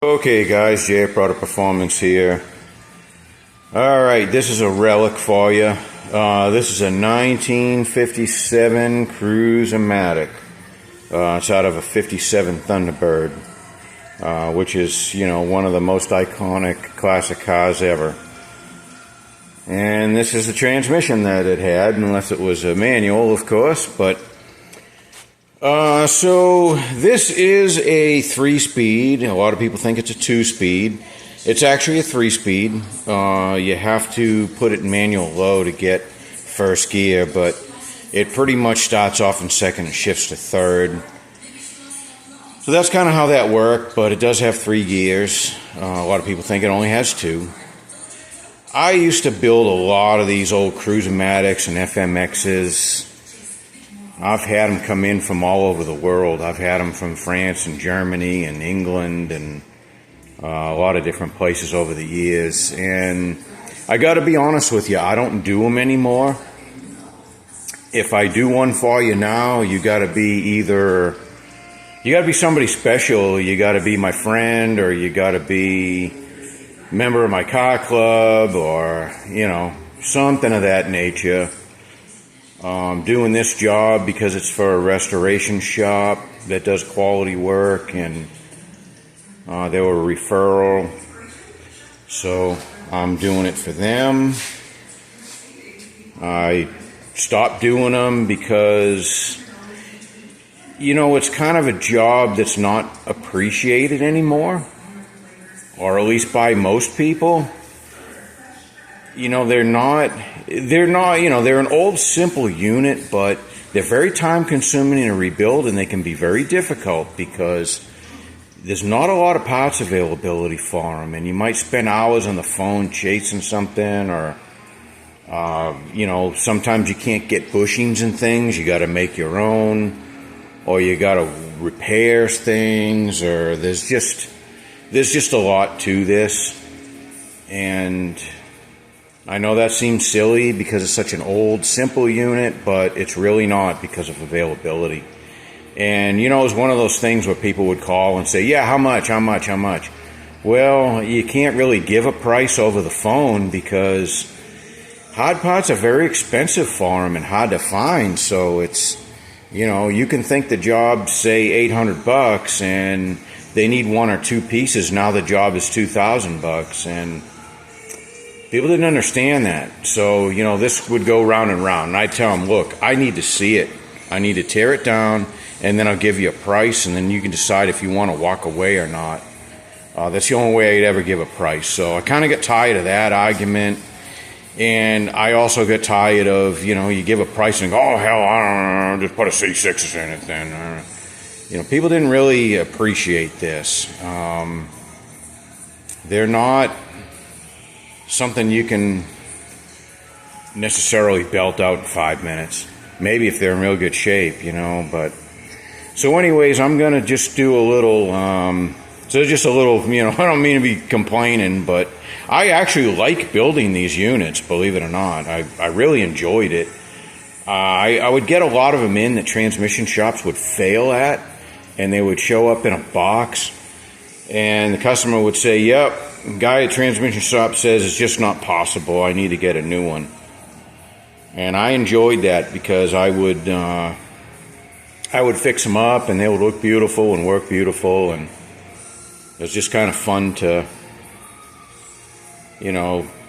Okay guys, Jay Product Performance here. Alright, this is a relic for you. This is a 1957 Cruise O Matic. It's out of a 57 Thunderbird, which is, one of the most iconic classic cars ever. And this is the transmission that it had, unless it was a manual, of course, but so this is a 3-speed. A lot of people think it's a 2-speed. It's actually a 3-speed. You have to put it in manual low to get first gear, but it pretty much starts off in second and shifts to third. So that's kind of how that worked, but it does have 3 gears. A lot of people think it only has 2. I used to build a lot of these old Cruise O Matics and FMXs. I've had them come in from all over the world. I've had them from France and Germany and England and a lot of different places over the years. And I got to be honest with you, I don't do them anymore. If I do one for you now, you got to be somebody special. You got to be my friend, or you got to be a member of my car club, or, something of that nature. Doing this job because it's for a restoration shop that does quality work, and they were a referral, so I'm doing it for them. I stopped doing them because, it's kind of a job that's not appreciated anymore, or at least by most people. They're an old simple unit, but they're very time consuming to rebuild, and they can be very difficult because there's not a lot of parts availability for them, and you might spend hours on the phone chasing something, or sometimes you can't get bushings and things. You got to make your own, or you got to repair things, or there's just a lot to this. And I know that seems silly because it's such an old, simple unit, but it's really not because of availability. And, it's one of those things where people would call and say, yeah, how much? Well, you can't really give a price over the phone because hard parts are very expensive for them and hard to find. So it's, you can think the job, say, $800, and they need 1 or 2 pieces. Now the job is $2,000, and people didn't understand that. So, this would go round and round. And I tell them, look, I need to see it. I need to tear it down, and then I'll give you a price, and then you can decide if you want to walk away or not. That's the only way I'd ever give a price. So I kind of get tired of that argument. And I also get tired of, you give a price and go, oh, hell, I don't know, just put a C6s in it then. People didn't really appreciate this. They're not something you can necessarily belt out in 5 minutes. Maybe if they're in real good shape, but so anyways, I'm gonna just do a little I don't mean to be complaining, but I actually like building these units, believe it or not. I really enjoyed it. I would get a lot of them in that transmission shops would fail at, and they would show up in a box, and the customer would say, yep, guy at transmission shop says it's just not possible. I need to get a new one. And I enjoyed that because I would fix them up, and they would look beautiful and work beautiful, and it was just kind of fun to,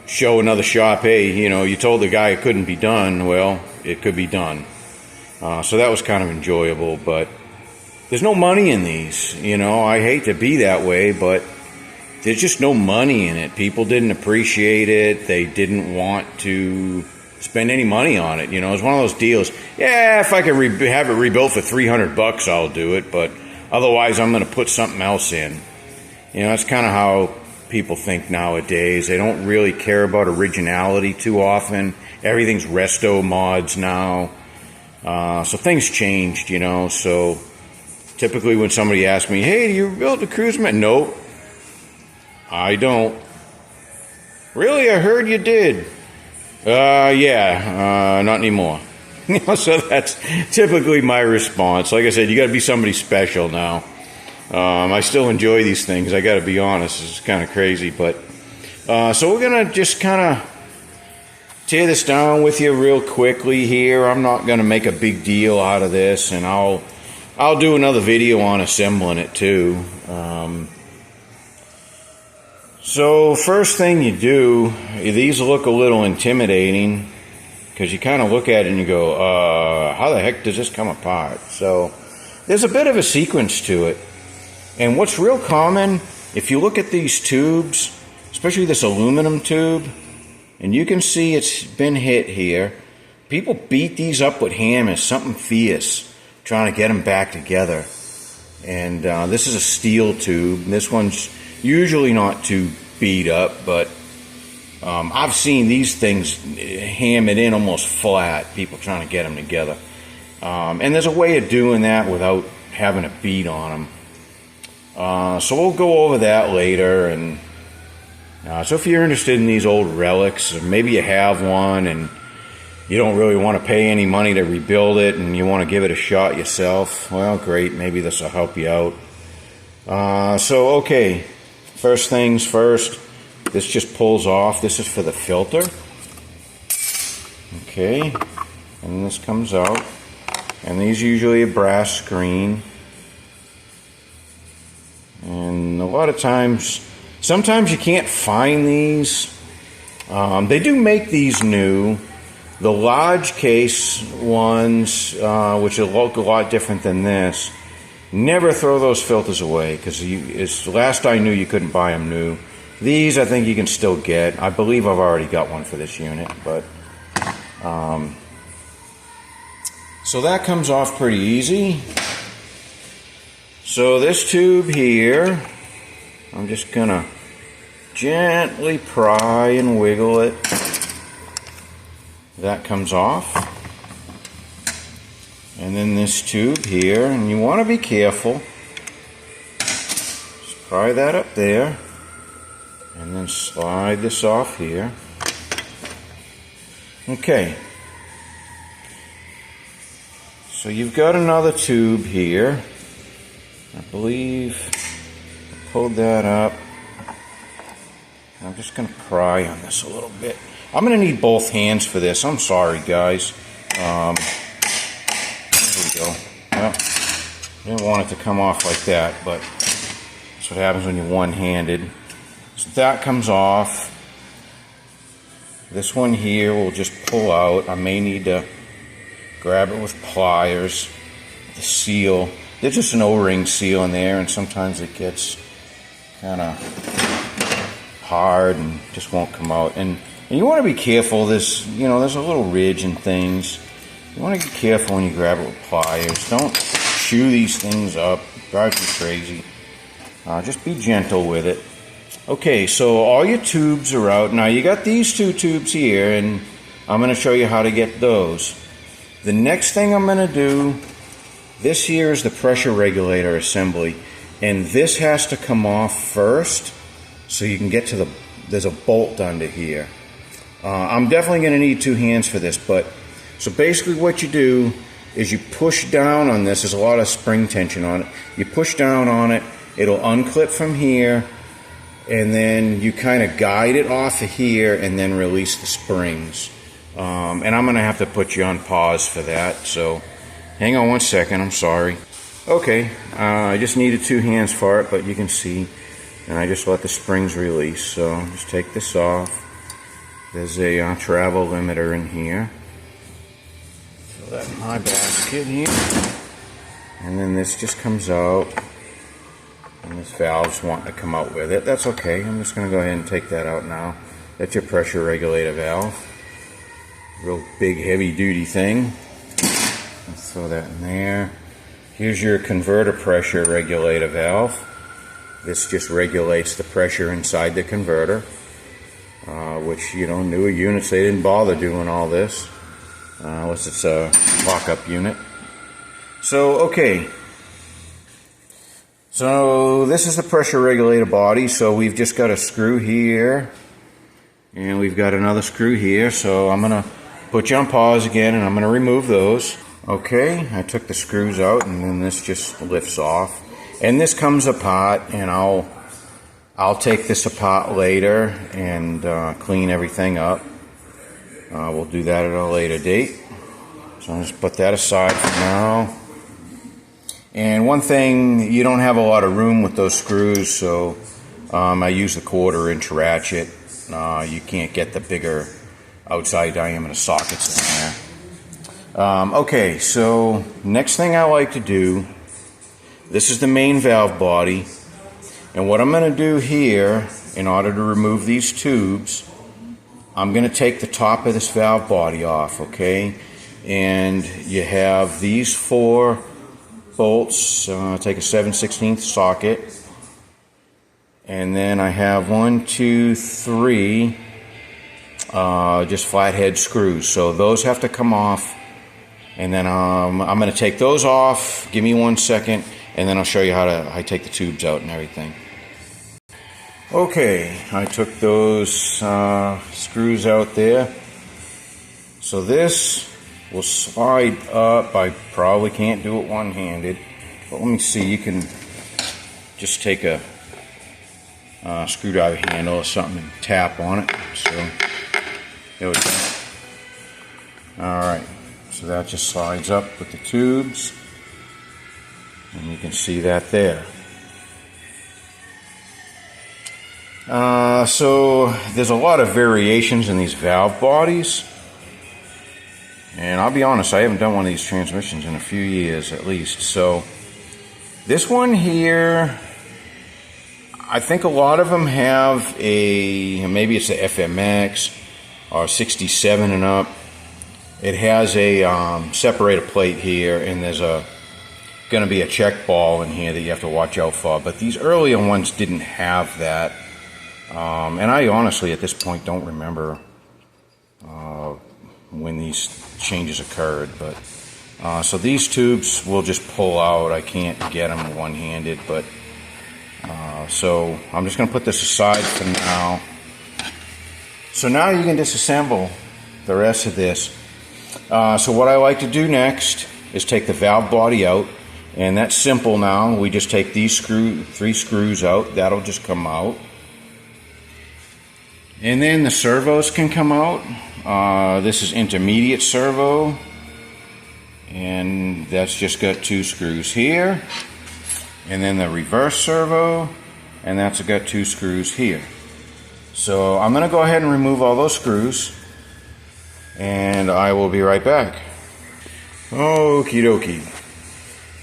show another shop, hey, you told the guy it couldn't be done. Well, it could be done. So that was kind of enjoyable, but there's no money in these. I hate to be that way, but there's just no money in it. People didn't appreciate it. They didn't want to spend any money on it. It's one of those deals. Yeah, if I could have it rebuilt for $300, I'll do it. But otherwise, I'm going to put something else in. That's kind of how people think nowadays. They don't really care about originality too often. Everything's resto mods now. So things changed, So typically when somebody asks me, hey, do you build a Cruise Matic? Nope. I don't. Really? I heard you did. Yeah, not anymore. So that's typically my response. Like I said, you got to be somebody special now. I still enjoy these things, I gotta be honest. It's kind of crazy, but so we're gonna just kind of tear this down with you real quickly here. I'm not gonna make a big deal out of this, and I'll do another video on assembling it too. So first thing you do, these look a little intimidating because you kind of look at it and you go, how the heck does this come apart? So there's a bit of a sequence to it. And what's real common, if you look at these tubes, especially this aluminum tube, and you can see it's been hit here, people beat these up with hammers, something fierce, trying to get them back together. And this is a steel tube. This one's usually not too beat up, but I've seen these things hammered in almost flat, people trying to get them together. And there's a way of doing that without having a beat on them. So we'll go over that later. And so if you're interested in these old relics, or maybe you have one and you don't really want to pay any money to rebuild it and you want to give it a shot yourself, well, great, maybe this will help you out. So okay, first things first, this just pulls off. This is for the filter. Okay, and this comes out, and these usually a brass screen. And a lot of times, sometimes you can't find these. They do make these new. The large case ones, which look a lot different than this, never throw those filters away, because last I knew you couldn't buy them new. These I think you can still get. I believe I've already got one for this unit, but so that comes off pretty easy. So this tube here, I'm just gonna gently pry and wiggle it. That comes off. And then this tube here, and you want to be careful. Just pry that up there, and then slide this off here. Okay. So you've got another tube here. I believe I pulled that up. I'm just going to pry on this a little bit. I'm going to need both hands for this. I'm sorry, guys. There we go. Well, I didn't want it to come off like that, but that's what happens when you're one-handed. So that comes off. This one here will just pull out. I may need to grab it with pliers. The seal. There's just an O-ring seal in there, and sometimes it gets kind of hard and just won't come out. And you want to be careful. There's a little ridge and things. You want to be careful when you grab it with pliers. Don't chew these things up. It drives you crazy. Just be gentle with it. Okay, so all your tubes are out. Now you got these two tubes here, and I'm going to show you how to get those. The next thing I'm going to do, this here is the pressure regulator assembly, and this has to come off first so you can get to there's a bolt under here. I'm definitely going to need two hands for this, but so basically what you do is you push down on this. There's a lot of spring tension on it. You push down on it, it'll unclip from here, and then you kind of guide it off of here and then release the springs. And I'm going to have to put you on pause for that, so hang on one second, I'm sorry. Okay, I just needed two hands for it, but you can see, and I just let the springs release. So just take this off. There's a travel limiter in here. Throw that in my basket here. And then this just comes out. And this valve's wanting to come out with it. That's okay. I'm just going to go ahead and take that out now. That's your pressure regulator valve. Real big heavy duty thing. Let's throw that in there. Here's your converter pressure regulator valve. This just regulates the pressure inside the converter. Which, newer units, they didn't bother doing all this. Unless it's a lock-up unit. So, okay. So, this is the pressure regulator body. So, we've just got a screw here. And we've got another screw here. So, I'm going to put you on pause again, and I'm going to remove those. Okay, I took the screws out, and then this just lifts off. And this comes apart, and I'll take this apart later and clean everything up. We'll do that at a later date. So I'll just put that aside for now. And one thing, you don't have a lot of room with those screws, so I use the 1/4-inch ratchet. You can't get the bigger outside diameter sockets in there. Okay, so next thing I like to do, this is the main valve body, and what I'm going to do here, in order to remove these tubes, I'm going to take the top of this valve body off, okay? And you have these 4 bolts, take a 7/16 socket, and then I have 1, 2, 3 just flathead screws, so those have to come off, and then I'm going to take those off. Give me 1 second, and then I'll show you how I take the tubes out and everything. Okay, I took those screws out there, so this will slide up. I probably can't do it one-handed, but let me see. You can just take a screwdriver handle or something and tap on it. So there we go. Alright, so that just slides up with the tubes, and you can see that there. So there's a lot of variations in these valve bodies, and I'll be honest, I haven't done one of these transmissions in a few years at least. So this one here, I think a lot of them have maybe it's the FMX or 67 and up. It has a separator plate here, and there's going to be a check ball in here that you have to watch out for. But these earlier ones didn't have that. And I honestly, at this point, don't remember when these changes occurred. But so these tubes will just pull out. I can't get them one-handed, but so I'm just going to put this aside for now. So now you can disassemble the rest of this. So what I like to do next is take the valve body out, and that's simple now. We just take these 3 screws out. That'll just come out. And then the servos can come out. This is intermediate servo, and that's just got 2 screws here. And then the reverse servo, and that's got 2 screws here. So I'm going to go ahead and remove all those screws, and I will be right back. Okie dokie.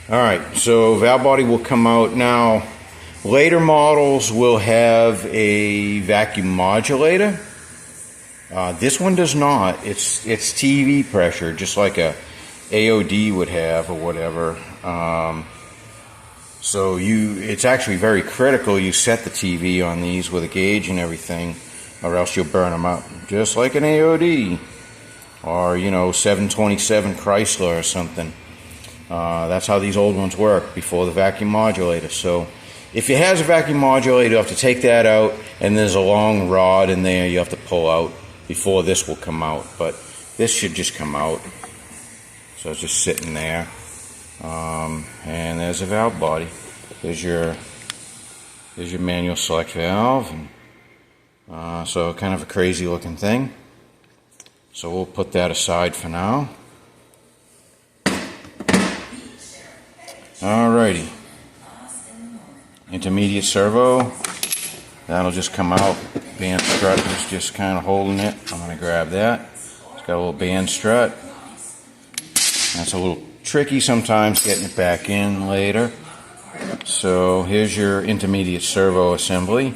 Alright, so valve body will come out. Now, later models will have a vacuum modulator. This one does not. It's TV pressure, just like a AOD would have or whatever. So it's actually very critical you set the TV on these with a gauge and everything, or else you'll burn them up, just like an AOD or 727 Chrysler or something. That's how these old ones work before the vacuum modulator. So if it has a vacuum modulator, you have to take that out, and there's a long rod in there you have to pull out before this will come out. But this should just come out. So it's just sitting there. And there's a valve body. There's your manual select valve. And, so kind of a crazy looking thing. So we'll put that aside for now. Alrighty. Intermediate servo. That'll just come out. Band strut is just kind of holding it. I'm going to grab that. It's got a little band strut. That's a little tricky sometimes getting it back in later. So here's your intermediate servo assembly.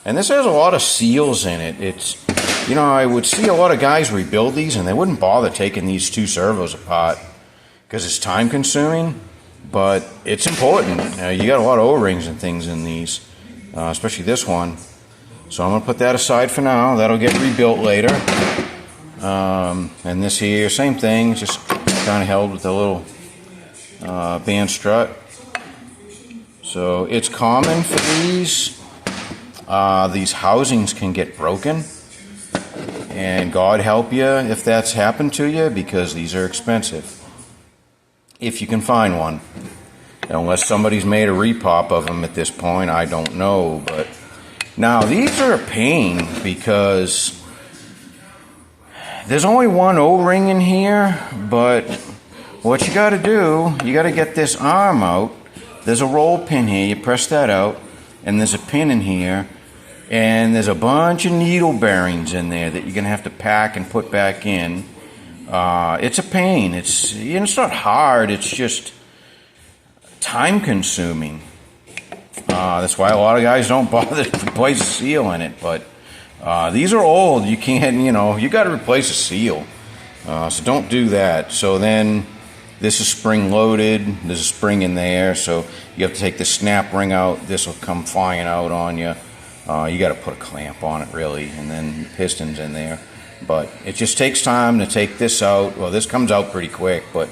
And this has a lot of seals in it. It's, I would see a lot of guys rebuild these and they wouldn't bother taking these 2 servos apart because it's time consuming, but it's important. You got a lot of O-rings and things in these, especially this one. So I'm going to put that aside for now. That'll get rebuilt later. And this here, same thing, just kind of held with a little band strut. So it's common for these. These housings can get broken, and God help you if that's happened to you, because these are expensive if you can find one. unless somebody's made a repop of them at this point. I don't know. But now these are a pain because there's only one O-ring in here, but what you got to do, you got to get this arm out. There's a roll pin here. You press that out, and there's a pin in here, and there's a bunch of needle bearings in there that you're going to have to pack and put back in. It's a pain. It's not hard. It's just time-consuming. That's why a lot of guys don't bother to replace a seal in it. But these are old. You can't, you got to replace a seal. So don't do that. So then this is spring-loaded. There's a spring in there, so you have to take the snap ring out. This will come flying out on you. You got to put a clamp on it, really, and then the piston's in there. But it just takes time to take this out. Well, this comes out pretty quick, but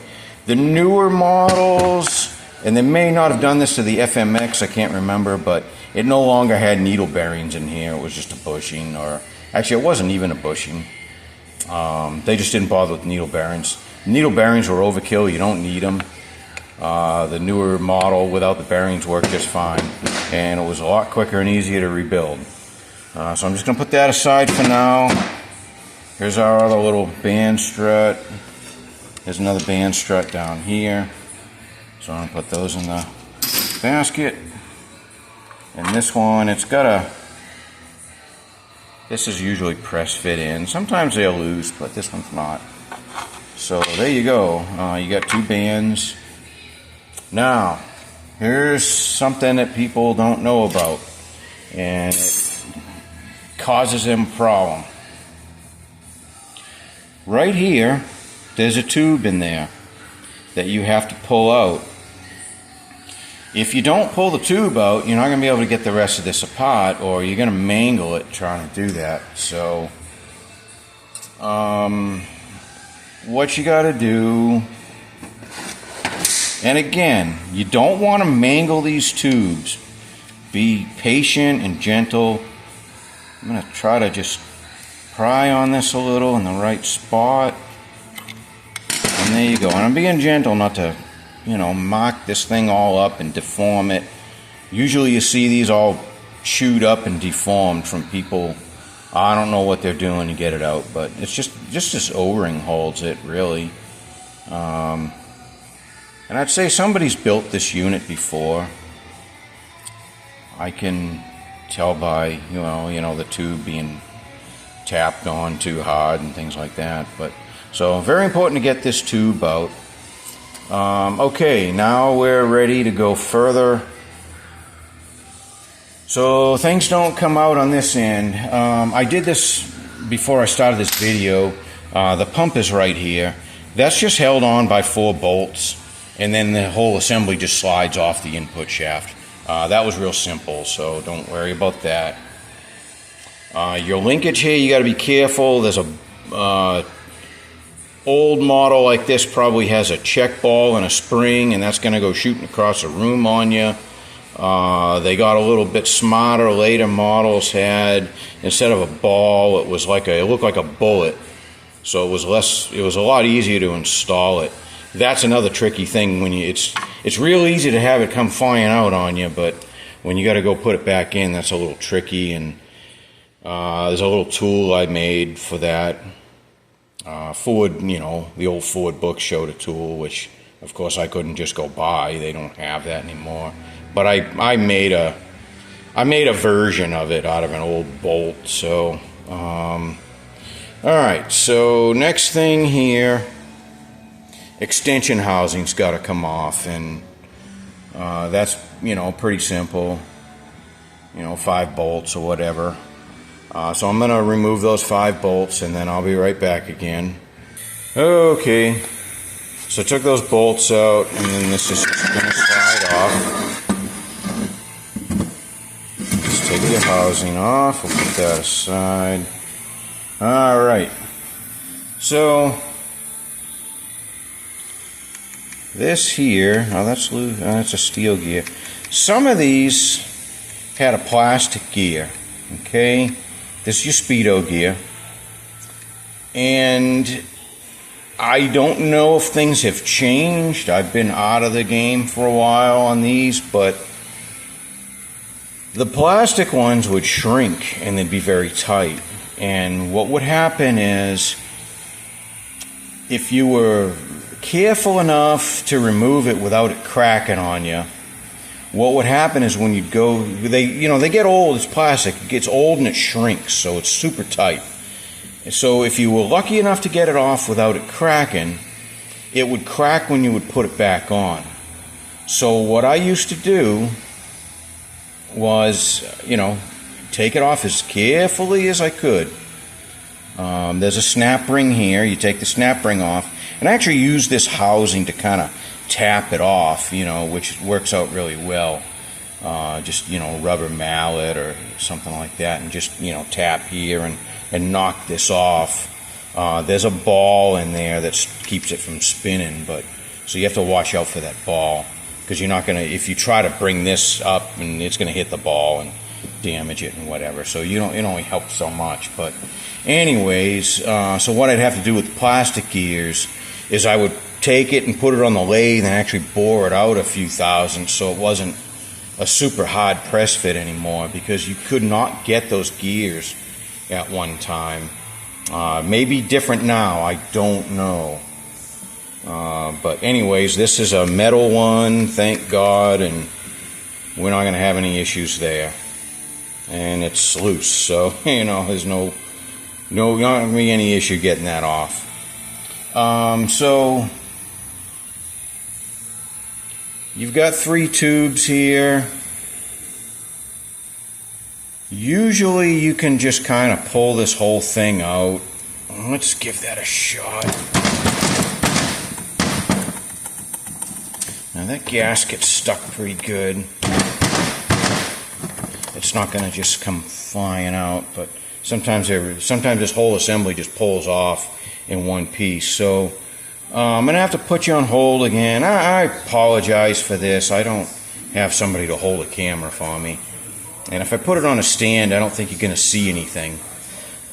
the newer models, and they may not have done this to the FMX, I can't remember, but it no longer had needle bearings in here. It was just a bushing, or actually it wasn't even a bushing. They just didn't bother with needle bearings. Needle bearings were overkill. You don't need them. The newer model without the bearings worked just fine, and it was a lot quicker and easier to rebuild. So I'm just going to put that aside for now. Here's our other little band strut. There's another band strut down here. So I'm going to put those in the basket. And this one, it's got a... This is usually press fit in. Sometimes they're loose, but this one's not. So there you go. You got two bands. Now, here's something that people don't know about, and it causes them a problem. Right here, there's a tube in there that you have to pull out. If you don't pull the tube out, you're not going to be able to get the rest of this apart, or you're going to mangle it trying to do that. So, what you got to do, and again, you don't want to mangle these tubes. Be patient and gentle. I'm going to try to just pry on this a little in the right spot. And there you go. And I'm being gentle not to, mark this thing all up and deform it. Usually you see these all chewed up and deformed from people. I don't know what they're doing to get it out, but it's just this O-ring holds it, really. And I'd say somebody's built this unit before. I can tell by, the tube being tapped on too hard and things like that. But so very important to get this tube out. Okay, now we're ready to go further. So things don't come out on this end. I did this before I started this video. The pump is right here. That's just held on by 4 bolts, and then the whole assembly just slides off the input shaft. That was real simple, so don't worry about that. Your linkage here, you got to be careful. There's a old model like this probably has a check ball and a spring, and that's going to go shooting across a room on you. They got a little bit smarter. Later models had, instead of a ball, it looked like a bullet, so it was a lot easier to install it. That's another tricky thing when it's real easy to have it come flying out on you, but when you got to go put it back in, that's a little tricky. And there's a little tool I made for that. Ford, the old Ford book showed a tool, which of course I couldn't just go buy. They don't have that anymore. But I made a version of it out of an old bolt. So, all right. So next thing here, extension housing's got to come off, and that's pretty simple. 5 bolts or whatever. So I'm going to remove those 5 bolts, and then I'll be right back again. Okay, so I took those bolts out, and then this is just going to slide off. Just take the housing off. We'll put that aside. Alright, so this here, that's a steel gear. Some of these had a plastic gear, okay? This is your speedo gear, and I don't know if things have changed. I've been out of the game for a while on these, but the plastic ones would shrink and they'd be very tight. And what would happen is, if you were careful enough to remove it without it cracking on you, what would happen is when you'd go, they get old, it's plastic, it gets old and it shrinks, so it's super tight. So if you were lucky enough to get it off without it cracking, it would crack when you would put it back on. So what I used to do was, take it off as carefully as I could. There's a snap ring here. You take the snap ring off, and I actually use this housing to kind of tap it off, which works out really well. Just, rubber mallet or something like that, and just, tap here and knock this off. There's a ball in there that keeps it from spinning, so you have to watch out for that ball, because you're not going to, if you try to bring this up, and it's going to hit the ball and damage it and whatever, so it only helps so much. But anyways, so what I'd have to do with plastic gears is I would take it and put it on the lathe and actually bore it out a few thousandths, so it wasn't a super hard press fit anymore, because you could not get those gears at one time. Maybe different now, I don't know. But anyways, this is a metal one, thank God, and we're not going to have any issues there. And it's loose, so there's not going to be any issue getting that off. So you've got 3 tubes here. Usually you can just kind of pull this whole thing out. Let's give that a shot. Now that gasket's stuck pretty good. It's not going to just come flying out, but sometimes this whole assembly just pulls off in one piece. So I'm going to have to put you on hold again. I apologize for this. I don't have somebody to hold a camera for me. And if I put it on a stand, I don't think you're going to see anything.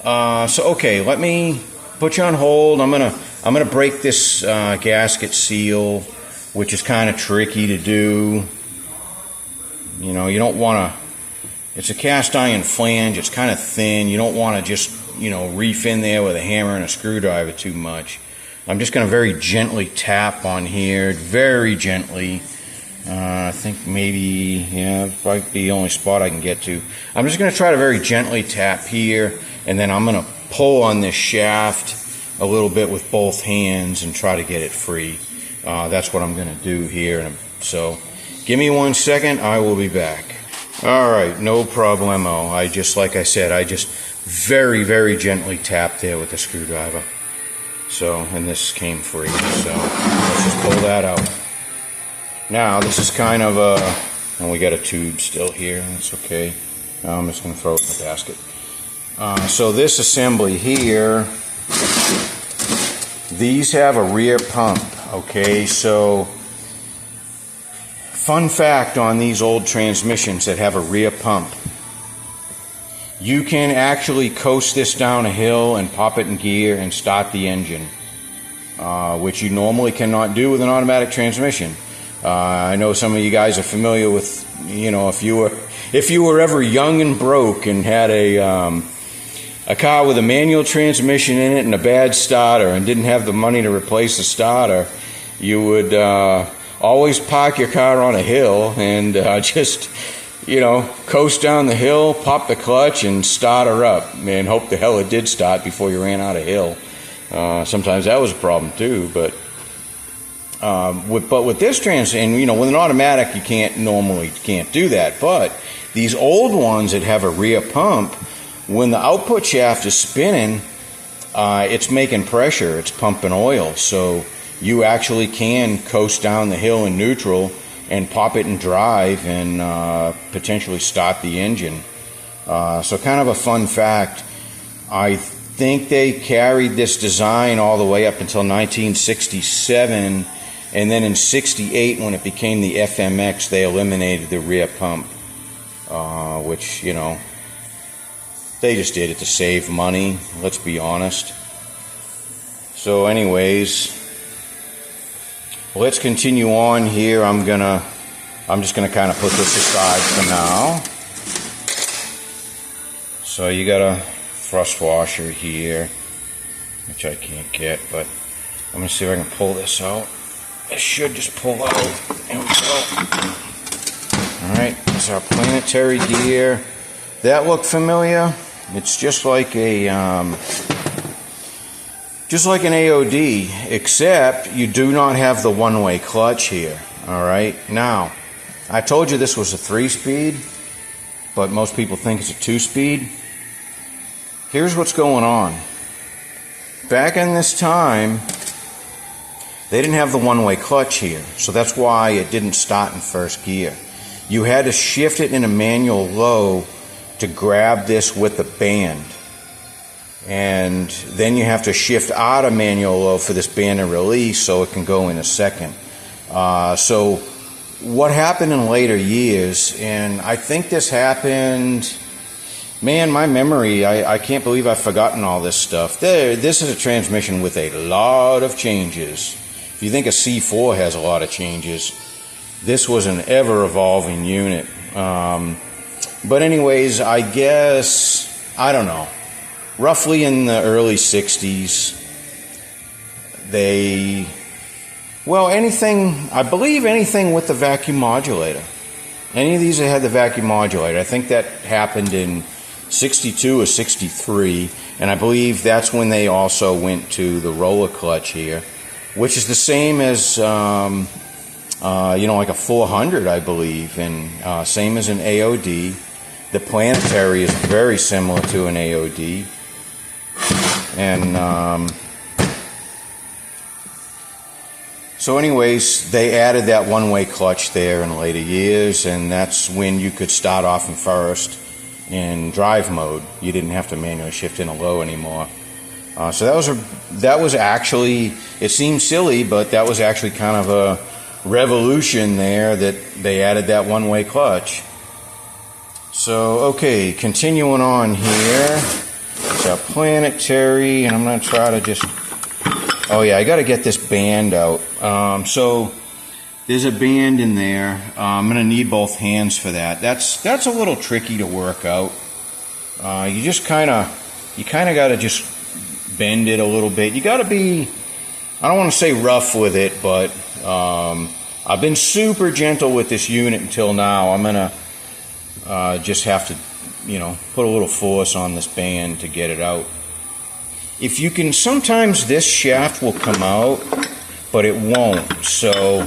So okay, let me put you on hold. I'm gonna break this gasket seal, which is kind of tricky to do. You don't want to. It's a cast iron flange. It's kind of thin. You don't want to just reef in there with a hammer and a screwdriver too much. I'm just going to very gently tap on here, very gently. I think maybe, probably the only spot I can get to. I'm just going to try to very gently tap here, and then I'm going to pull on this shaft a little bit with both hands and try to get it free. That's what I'm going to do here. So give me 1 second, I will be back. Alright, no problemo. Like I said, I just very, very gently tapped there with the screwdriver. So, and this came free. So let's just pull that out. Now, this is kind of and we got a tube still here, that's okay. Now I'm just going to throw it in the basket. So this assembly here, these have a rear pump, okay? So, fun fact on these old transmissions that have a rear pump, you can actually coast this down a hill and pop it in gear and start the engine, which you normally cannot do with an automatic transmission. I know some of you guys are familiar with, if you were ever young and broke and had a car with a manual transmission in it and a bad starter and didn't have the money to replace the starter, you would always park your car on a hill and just, coast down the hill, pop the clutch, and start her up, and hope the hell it did start before you ran out of hill. Sometimes that was a problem too, but with this with an automatic, you can't do that. But these old ones that have a rear pump, when the output shaft is spinning, it's making pressure, it's pumping oil, so you actually can coast down the hill in neutral and pop it in drive and potentially start the engine. So kind of a fun fact. I think they carried this design all the way up until 1967, and then in 68, when it became the FMX, they eliminated the rear pump, which, they just did it to save money, let's be honest. So anyways, let's continue on here. I'm just gonna kind of put this aside for now. So you got a thrust washer here, which I can't get, but I'm gonna see if I can pull this out. It should just pull out. There we go. Alright, it's our Planetary gear. That looked familiar. It's just like an AOD, except you do not have the one-way clutch here. Alright, now, I told you this was a 3-speed, but most people think it's a 2-speed. Here's what's going on. Back in this time, they didn't have the one-way clutch here, so that's why it didn't start in first gear. You had to shift it in a manual low to grab this with the band. And then you have to shift out of manual low for this band to release so it can go in a second. So what happened in later years, and I think this happened, man, my memory, I can't believe I've forgotten all this stuff. This is a transmission with a lot of changes. If you think a C4 has a lot of changes, this was an ever-evolving unit. But anyways, I guess, I don't know, roughly in the early 60s, I believe anything with the vacuum modulator. Any of these that had the vacuum modulator, I think that happened in 62 or 63, and I believe that's when they also went to the roller clutch here, which is the same as, like a 400, I believe, and same as an AOD. The Planetary is very similar to an AOD, and so anyways, they added that one-way clutch there in later years, and that's when you could start off in first in drive mode. You didn't have to manually shift in a low anymore. So that was actually, it seems silly, but that was actually kind of a revolution there, that they added that one-way clutch. So okay, continuing on here, it's a Planetary, and I'm going to try to just, oh yeah, I got to get this band out. So there's a band in there. I'm going to need both hands for that. That's a little tricky to work out. You kind of got to just bend it a little bit. You got to be, I don't want to say rough with it, but I've been super gentle with this unit until now. I'm gonna just have to, put a little force on this band to get it out. If you can, sometimes this shaft will come out, but it won't, so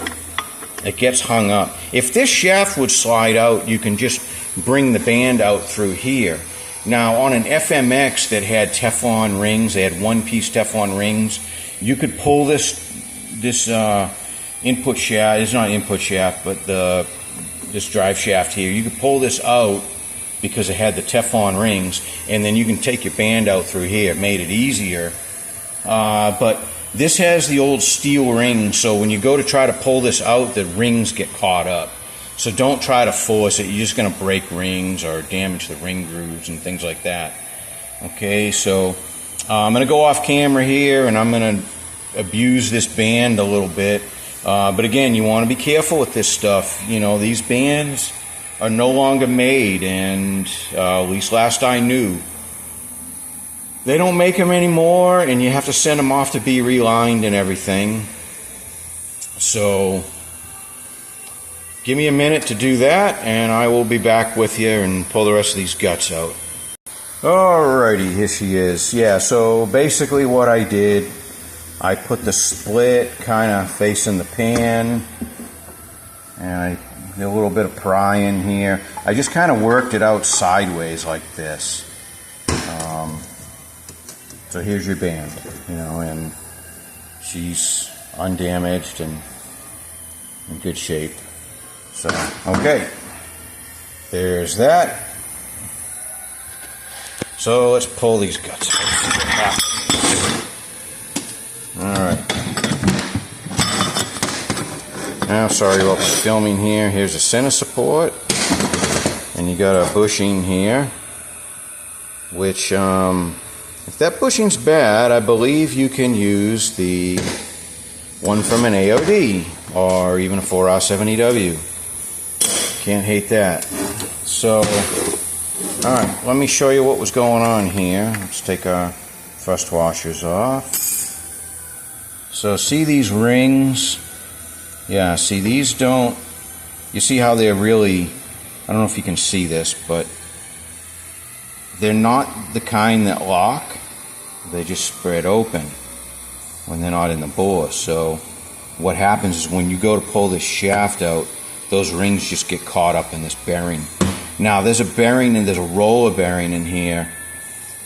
it gets hung up. If this shaft would slide out, you can just bring the band out through here. Now, on an FMX that had Teflon rings, they had one-piece Teflon rings, you could pull this input shaft, it's not input shaft, but this drive shaft here, you could pull this out because it had the Teflon rings, and then you can take your band out through here. It made it easier. But this has the old steel ring, so when you go to try to pull this out, the rings get caught up. So don't try to force it. You're just going to break rings or damage the ring grooves and things like that. Okay, so I'm going to go off camera here, and I'm going to abuse this band a little bit. But again, you want to be careful with this stuff. These bands are no longer made, and at least last I knew, they don't make them anymore, and you have to send them off to be relined and everything. So give me a minute to do that, and I will be back with you and pull the rest of these guts out. Alrighty, here she is. Yeah, so basically what I did, I put the split kind of facing the pan, and I did a little bit of prying here. I just kind of worked it out sideways like this. So here's your band, and she's undamaged and in good shape. So, okay, there's that. So let's pull these guts out. Alright. Now, sorry about my filming here. Here's a center support, and you got a bushing here, which If that bushing's bad, I believe you can use the one from an AOD or even a 4R70W. Can't hate that. So, alright, let me show you what was going on here. Let's take our thrust washers off. So see these rings? Yeah, see these don't, you see how they're really, I don't know if you can see this, but they're not the kind that lock. They just spread open when they're not in the bore. So what happens is when you go to pull this shaft out, those rings just get caught up in this bearing. Now there's a bearing and there's a roller bearing in here,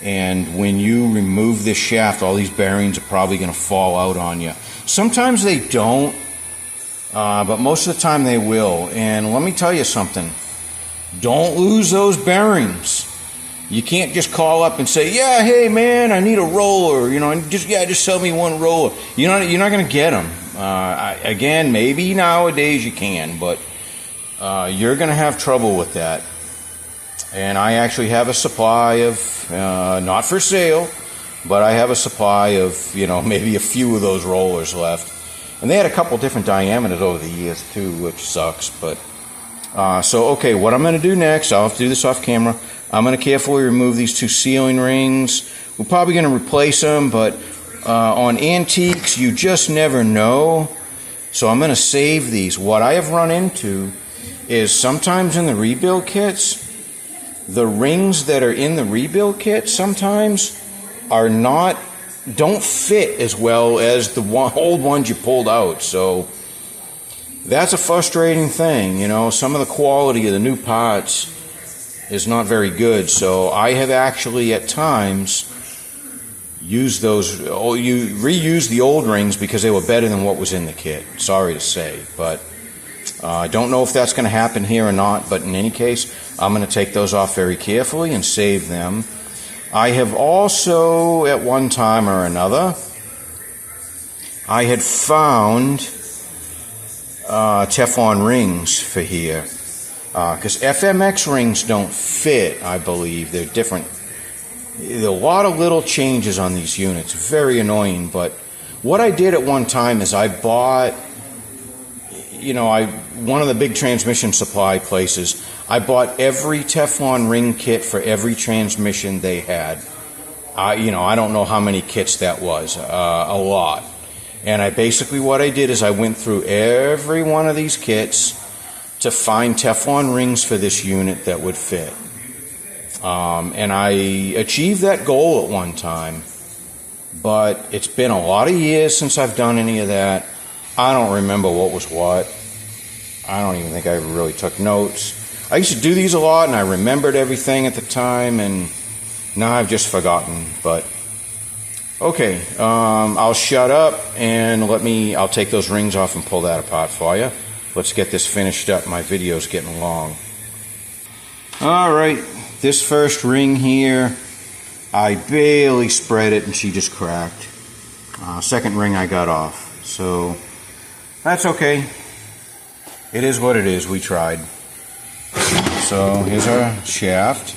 and when you remove this shaft, all these bearings are probably going to fall out on you. Sometimes they don't, but most of the time they will. And let me tell you something, don't lose those bearings. You can't just call up and say, yeah, hey man, I need a roller, you know, just sell me one roller. You're not going to get them. Again, maybe nowadays you can, but you're going to have trouble with that. And I actually have a supply of, not for sale, but I have a supply of, you know, maybe a few of those rollers left. And they had a couple different diameters over the years too, which sucks. But so okay, what I'm going to do next, I'll have to do this off camera. I'm going to carefully remove these two sealing rings. We're probably going to replace them, but on antiques, you just never know. So I'm going to save these. What I have run into is sometimes in the rebuild kits, the rings that are in the rebuild kit sometimes don't fit as well as the old ones you pulled out. So that's a frustrating thing, you know. Some of the quality of the new parts is not very good. So I have actually at times used reused the old rings because they were better than what was in the kit. Sorry to say, but I don't know if that's going to happen here or not, but in any case, I'm going to take those off very carefully and save them. I have also, at one time or another, I had found Teflon rings for here. Because FMX rings don't fit, I believe. They're different. There are a lot of little changes on these units. Very annoying, but what I did at one time is I bought, you know, one of the big transmission supply places, I bought every Teflon ring kit for every transmission they had. You know, I don't know how many kits that was, a lot. And what I did is I went through every one of these kits to find Teflon rings for this unit that would fit. And I achieved that goal at one time, but it's been a lot of years since I've done any of that. I don't remember what was what. I don't even think I really took notes. I used to do these a lot, and I remembered everything at the time, and now I've just forgotten. But okay, I'll shut up and I'll take those rings off and pull that apart for you. Let's get this finished up. My video's getting long. All right, this first ring here, I barely spread it, and she just cracked. Second ring I got off, so that's okay. It is what it is. We tried. So here's our shaft,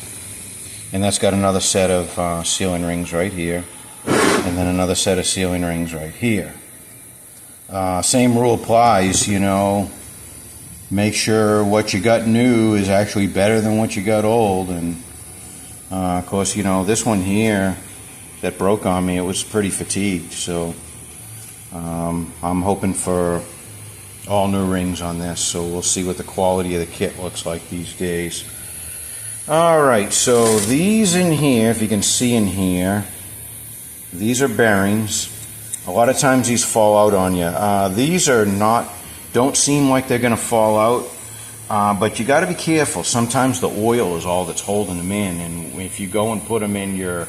and that's got another set of sealing rings right here, and then another set of sealing rings right here. Same rule applies, you know. Make sure what you got new is actually better than what you got old. And of course, you know, this one here that broke on me, it was pretty fatigued, so I'm hoping for all new rings on this, so we'll see what the quality of the kit looks like these days. Alright, so these in here, if you can see in here, these are bearings. A lot of times these fall out on you. These don't seem like they're going to fall out, but you got to be careful. Sometimes the oil is all that's holding them in, and if you go and put them in your,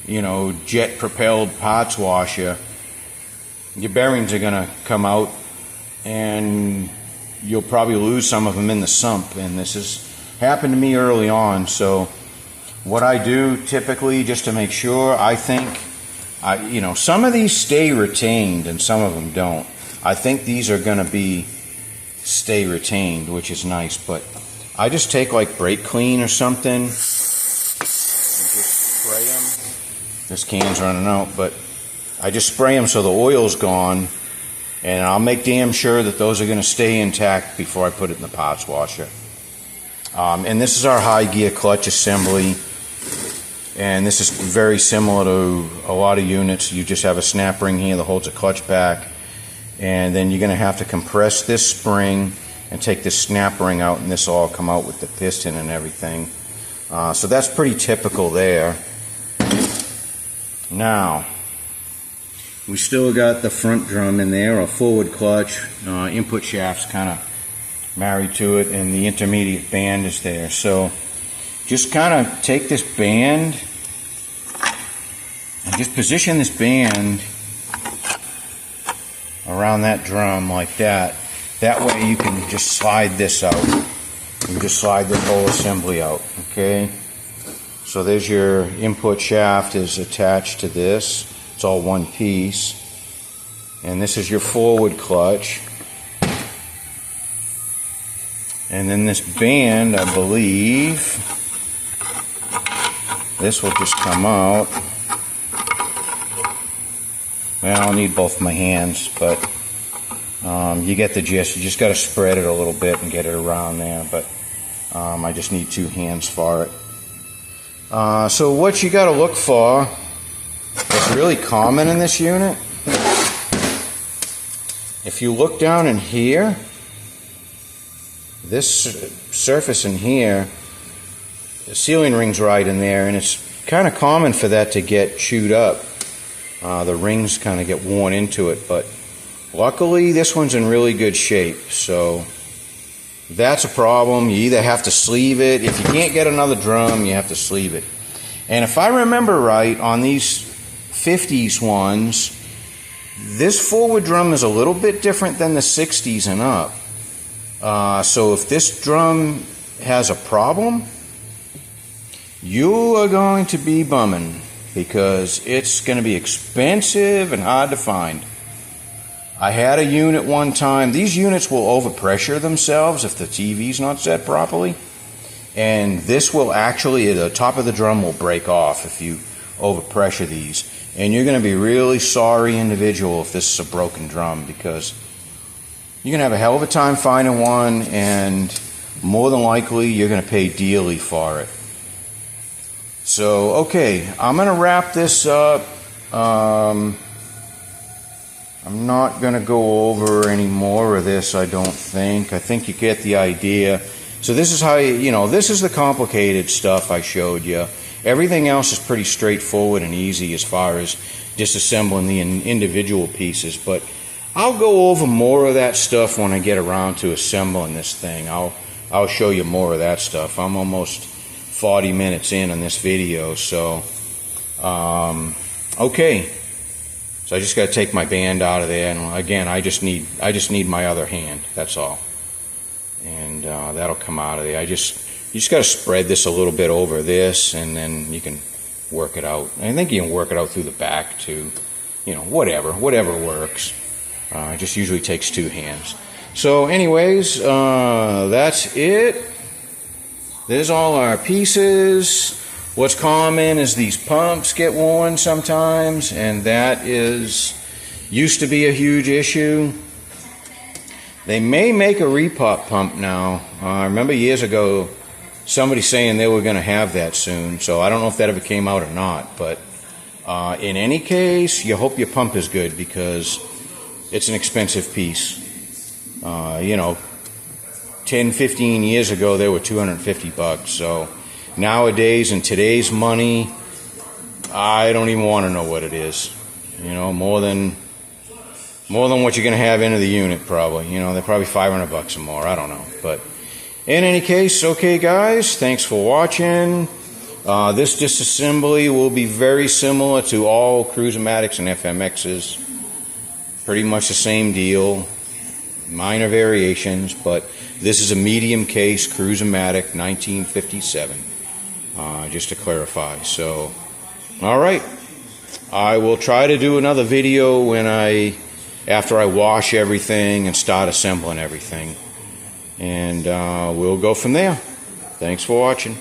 you know, jet propelled parts washer, your bearings are going to come out, and you'll probably lose some of them in the sump. And this has happened to me early on. So what I do typically, just to make sure, I think, you know, some of these stay retained and some of them don't. I think these are going to stay retained, which is nice, but I just take like brake clean or something and just spray them This can's running out, but I just spray them so the oil's gone, and I'll make damn sure that those are going to stay intact before I put it in the parts washer. And this is our high gear clutch assembly, and this is very similar to a lot of units. You just have a snap ring here that holds a clutch back, and then you're going to have to compress this spring and take this snap ring out, and this will all come out with the piston and everything. So that's pretty typical there. Now, we still got the front drum in there, a forward clutch, input shaft's kind of married to it, and the intermediate band is there. So just kind of take this band and just position this band around that drum like that. That way you can just slide this out. You can just slide the whole assembly out, okay? So there's your input shaft is attached to this. It's all one piece. And this is your forward clutch. And then this band, I believe, this will just come out. Well, I'll need both my hands, but you get the gist. You just got to spread it a little bit and get it around there, but I just need two hands for it. So what you got to look for, what's really common in this unit, if you look down in here, this surface in here, the sealing ring's right in there, and it's kind of common for that to get chewed up. The rings kind of get worn into it, but luckily this one's in really good shape, so that's a problem. You either have to sleeve it. If you can't get another drum, you have to sleeve it. And if I remember right, on these 50s ones, this forward drum is a little bit different than the 60s and up. So if this drum has a problem, you are going to be bumming, because it's going to be expensive and hard to find. I had a unit one time. These units will overpressure themselves if the TV's not set properly, and this will actually, the top of the drum will break off if you overpressure these, and you're going to be really sorry individual if this is a broken drum, because you're going to have a hell of a time finding one, and more than likely you're going to pay dearly for it. So, okay, I'm going to wrap this up. I'm not going to go over any more of this, I don't think. I think you get the idea. So this is how this is the complicated stuff I showed you. Everything else is pretty straightforward and easy as far as disassembling the individual pieces, but I'll go over more of that stuff when I get around to assembling this thing. I'll show you more of that stuff. I'm almost 40 minutes in on this video, so okay. So I just got to take my band out of there, and again, I just need my other hand. That's all, and that'll come out of there. You just got to spread this a little bit over this, and then you can work it out. I think you can work it out through the back too. Whatever works. It just usually takes two hands. So anyways, that's it. There's all our pieces. What's common is these pumps get worn sometimes, and that used to be a huge issue. They may make a repop pump now. I remember years ago somebody saying they were going to have that soon, so I don't know if that ever came out or not, but in any case, you hope your pump is good, because it's an expensive piece. 10, 15 years ago, they were $250. So nowadays, in today's money, I don't even want to know what it is. More than what you're going to have into the unit, probably. They're probably $500 or more. I don't know. But in any case, okay, guys, thanks for watching. This disassembly will be very similar to all Cruise O Matics and FMXs. Pretty much the same deal. Minor variations, but this is a medium case Cruise O Matic 1957, just to clarify. So, alright, I will try to do another video after I wash everything and start assembling everything, and we'll go from there. Thanks for watching.